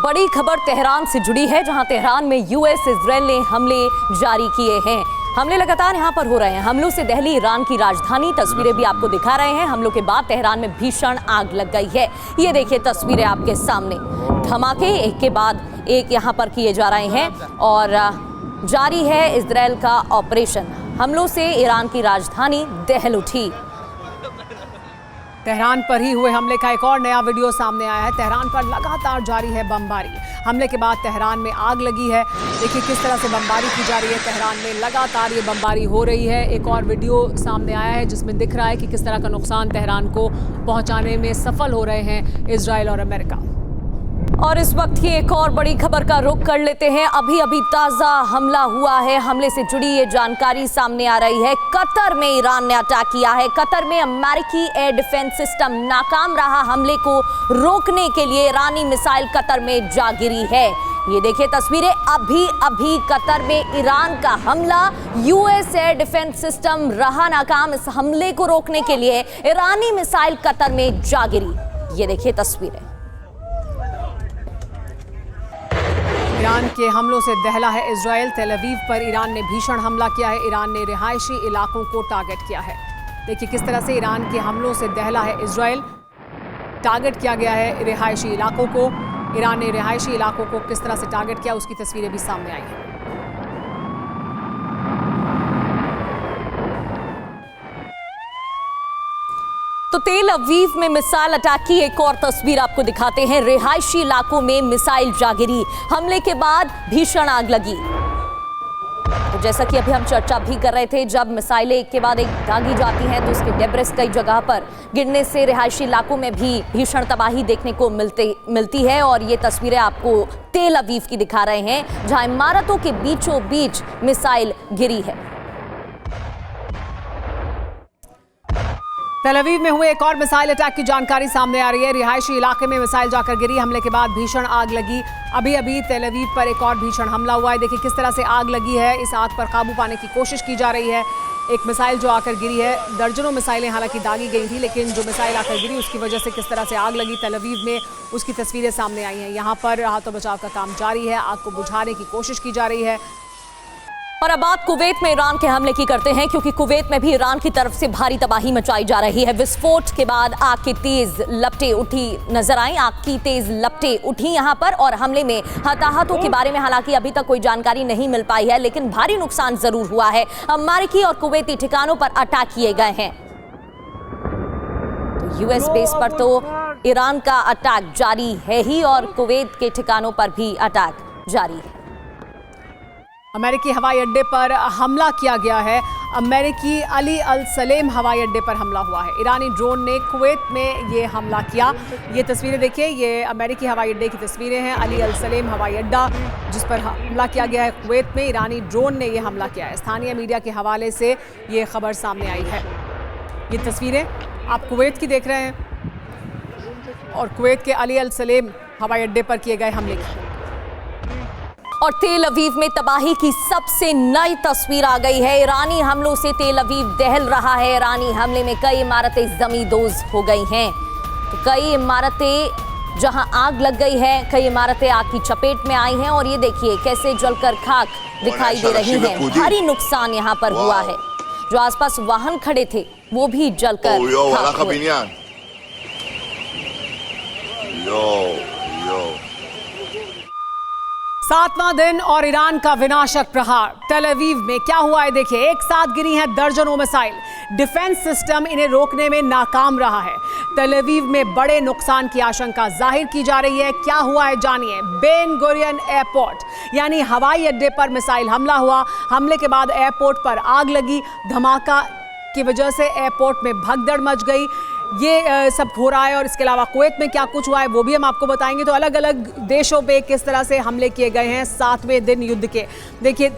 बड़ी खबर तेहरान से जुड़ी है, जहां तेहरान में यूएस इजराइल ने हमले जारी किए हैं। हमले लगातार यहां पर हो रहे हैं। हमलों से दिल्ली ईरान की राजधानी, तस्वीरें भी आपको दिखा रहे हैं। हमलों के बाद तेहरान में भीषण आग लग गई है। ये देखिए तस्वीरें आपके सामने, धमाके एक के बाद एक यहां पर किए जा रहे हैं और जारी है इजराइल का ऑपरेशन। हमलों से ईरान की राजधानी दहल उठी। तेहरान पर ही हुए हमले का एक और नया वीडियो सामने आया है। तेहरान पर लगातार जारी है बमबारी। हमले के बाद तेहरान में आग लगी है। देखिए किस तरह से बमबारी की जा रही है। तेहरान में लगातार ये बमबारी हो रही है। एक और वीडियो सामने आया है जिसमें दिख रहा है कि किस तरह का नुकसान तेहरान को पहुंचाने में सफल हो रहे हैं इजराइल और अमेरिका। और इस वक्त की एक और बड़ी खबर का रुख कर लेते हैं। अभी ताजा हमला हुआ है। हमले से जुड़ी ये जानकारी सामने आ रही है। कतर में ईरान ने अटैक किया है। कतर में अमेरिकी एयर डिफेंस सिस्टम नाकाम रहा। हमले को रोकने के लिए ईरानी मिसाइल कतर में जा गिरी है। ये देखिए तस्वीरें, अभी कतर में ईरान का हमला, यूएस एयर डिफेंस सिस्टम रहा नाकाम। इस हमले को रोकने के लिए ईरानी मिसाइल कतर में जा गिरी। ये देखिए तस्वीरें। ईरान के हमलों से दहला है इजराइल। तेल अवीव पर ईरान ने भीषण हमला किया है। ईरान ने रिहायशी इलाकों को टारगेट किया है। देखिए किस तरह से ईरान के हमलों से दहला है इजराइल। टारगेट किया गया है रिहायशी इलाकों को। ईरान ने रिहायशी इलाकों को किस तरह से टारगेट किया, उसकी तस्वीरें भी सामने आई हैं। तो तेल अवीव में मिसाइल अटैक की एक और तस्वीर आपको दिखाते हैं। रिहायशी इलाकों में मिसाइल जा गिरी। हमले के बाद भीषण आग लगी। तो जैसा कि अभी हम चर्चा भी कर रहे थे, जब मिसाइलें एक के बाद एक दागी जाती हैं तो उसके डेब्रिस कई जगह पर गिरने से रिहायशी इलाकों में भी भीषण तबाही देखने को मिलती है। और ये तस्वीरें आपको तेल अवीव की दिखा रहे हैं, जहां इमारतों के बीचों बीच मिसाइल गिरी है। तेल अवीव में हुए एक और मिसाइल अटैक की जानकारी सामने आ रही है। रिहायशी इलाके में मिसाइल जाकर गिरी। हमले के बाद भीषण आग लगी। अभी तेल अवीव पर एक और भीषण हमला हुआ है। देखिए किस तरह से आग लगी है। इस आग पर काबू पाने की कोशिश की जा रही है। एक मिसाइल जो आकर गिरी है, दर्जनों मिसाइलें हालांकि दागी गई थी, लेकिन जो मिसाइल आकर गिरी उसकी वजह से किस तरह से आग लगी तेल अवीव में, उसकी तस्वीरें सामने आई हैं। यहाँ पर राहत और बचाव का काम जारी है। आग को बुझाने की कोशिश की जा रही है। और अब बात कुवैत में ईरान के हमले की करते हैं, क्योंकि कुवैत में भी ईरान की तरफ से भारी तबाही मचाई जा रही है। विस्फोट के बाद आग की तेज लपटें उठी नजर आई। आग की तेज लपटें उठी यहां पर। और हमले में हताहतों के बारे में हालांकि अभी तक कोई जानकारी नहीं मिल पाई है, लेकिन भारी नुकसान जरूर हुआ है। अमेरिकी और कुवैती ठिकानों पर अटैक किए गए हैं। तो यूएस बेस पर तो ईरान का अटैक जारी है ही, और कुवैत के ठिकानों पर भी अटैक जारी है। अमेरिकी हवाई अड्डे पर हमला किया गया है। अमेरिकी अली अल सलेम हवाई अड्डे पर हमला हुआ है। ईरानी ड्रोन ने कुवैत में ये हमला किया। ये तस्वीरें देखिए, ये अमेरिकी हवाई अड्डे की तस्वीरें हैं। अली अल सलेम हवाई अड्डा जिस पर हमला किया गया है कुवैत में, ईरानी ड्रोन ने ये हमला किया है। स्थानीय मीडिया के हवाले से ये खबर सामने आई है। ये तस्वीरें आप कुवैत की देख रहे हैं और कुवैत के अली अल सलेम हवाई अड्डे पर किए गए हमले की। और तेल अवीव में तबाही की सबसे नई तस्वीर आ गई है। ईरानी हमलों से तेल अवीव दहल रहा है। ईरानी हमले में कई इमारतें जमींदोज हो गई हैं। तो कई इमारतें जहां आग लग गई है, कई इमारतें आग की चपेट में आई हैं। और ये देखिए कैसे जलकर खाक दिखाई दे रही हैं। भारी नुकसान यहां पर हुआ है। जो आसपास वाहन खड़े थे वो भी जलकर खाक हुए। 7वां दिन और ईरान का विनाशक प्रहार। तेल अवीव में क्या हुआ है देखिए। एक साथ गिरी हैं दर्जनों मिसाइल। डिफेंस सिस्टम इन्हें रोकने में नाकाम रहा है। तेल अवीव में बड़े नुकसान की आशंका जाहिर की जा रही है। क्या हुआ है जानिए। बेन गुरियन एयरपोर्ट यानी हवाई अड्डे पर मिसाइल हमला हुआ। हमले के बाद एयरपोर्ट पर आग लगी। धमाका की वजह से एयरपोर्ट में भगदड़ मच गई। ये सब हो रहा है। और इसके अलावा कुवैत में क्या कुछ हुआ है वो भी हम आपको बताएंगे। तो अलग अलग देशों पे किस तरह से हमले किए गए हैं 7वें दिन युद्ध के। देखिए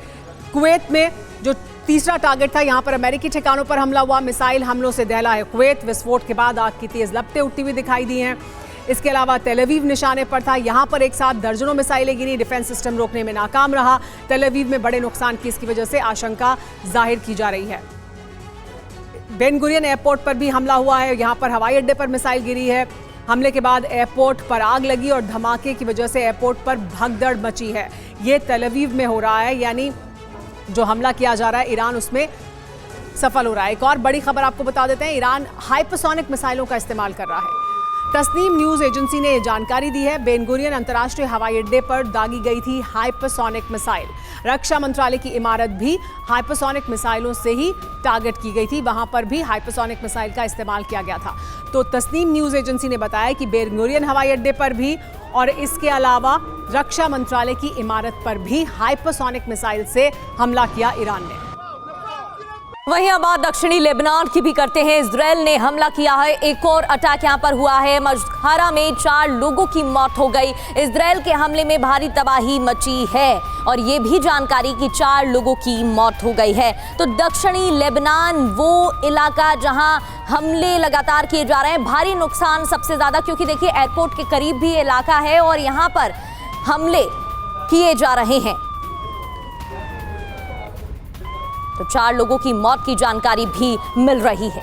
कुवैत में जो तीसरा टारगेट था, यहाँ पर अमेरिकी ठिकानों पर हमला हुआ। मिसाइल हमलों से दहला है कुवैत। विस्फोट के बाद आग की तेज लपटें उठती हुई दिखाई दी हैं। इसके अलावा तेल अवीव निशाने पर था। यहाँ पर एक साथ दर्जनों मिसाइलें गिरी। डिफेंस सिस्टम रोकने में नाकाम रहा। तेल अवीव में बड़े नुकसान की इसकी वजह से आशंका जाहिर की जा रही है। बेन गुरियन एयरपोर्ट पर भी हमला हुआ है। यहाँ पर हवाई अड्डे पर मिसाइल गिरी है। हमले के बाद एयरपोर्ट पर आग लगी और धमाके की वजह से एयरपोर्ट पर भगदड़ मची है। ये तेल अवीव में हो रहा है, यानी जो हमला किया जा रहा है ईरान उसमें सफल हो रहा है। एक और बड़ी खबर आपको बता देते हैं, ईरान हाइपरसोनिक मिसाइलों का इस्तेमाल कर रहा है। तस्नीम न्यूज एजेंसी ने जानकारी दी है, बेन गुरियन अंतर्राष्ट्रीय हवाई अड्डे पर दागी गई थी हाइपरसोनिक मिसाइल। रक्षा मंत्रालय की इमारत भी हाइपरसोनिक मिसाइलों से ही टारगेट की गई थी, वहां पर भी हाइपरसोनिक मिसाइल का इस्तेमाल किया गया था। तो तस्नीम न्यूज एजेंसी ने बताया कि बेन गुरियन हवाई अड्डे पर भी और इसके अलावा रक्षा मंत्रालय की इमारत पर भी हाइपरसोनिक मिसाइल से हमला किया ईरान ने। वहीं अब बात दक्षिणी लेबनान की भी करते हैं। इजराइल ने हमला किया है, एक और अटैक यहां पर हुआ है। मजखारा में 4 लोगों की मौत हो गई। इजराइल के हमले में भारी तबाही मची है और ये भी जानकारी कि 4 लोगों की मौत हो गई है। तो दक्षिणी लेबनान वो इलाका जहां हमले लगातार किए जा रहे हैं, भारी नुकसान सबसे ज्यादा, क्योंकि देखिए एयरपोर्ट के करीब भी इलाका है और यहां पर हमले किए जा रहे हैं। तो 4 लोगों की मौत की जानकारी भी मिल रही है।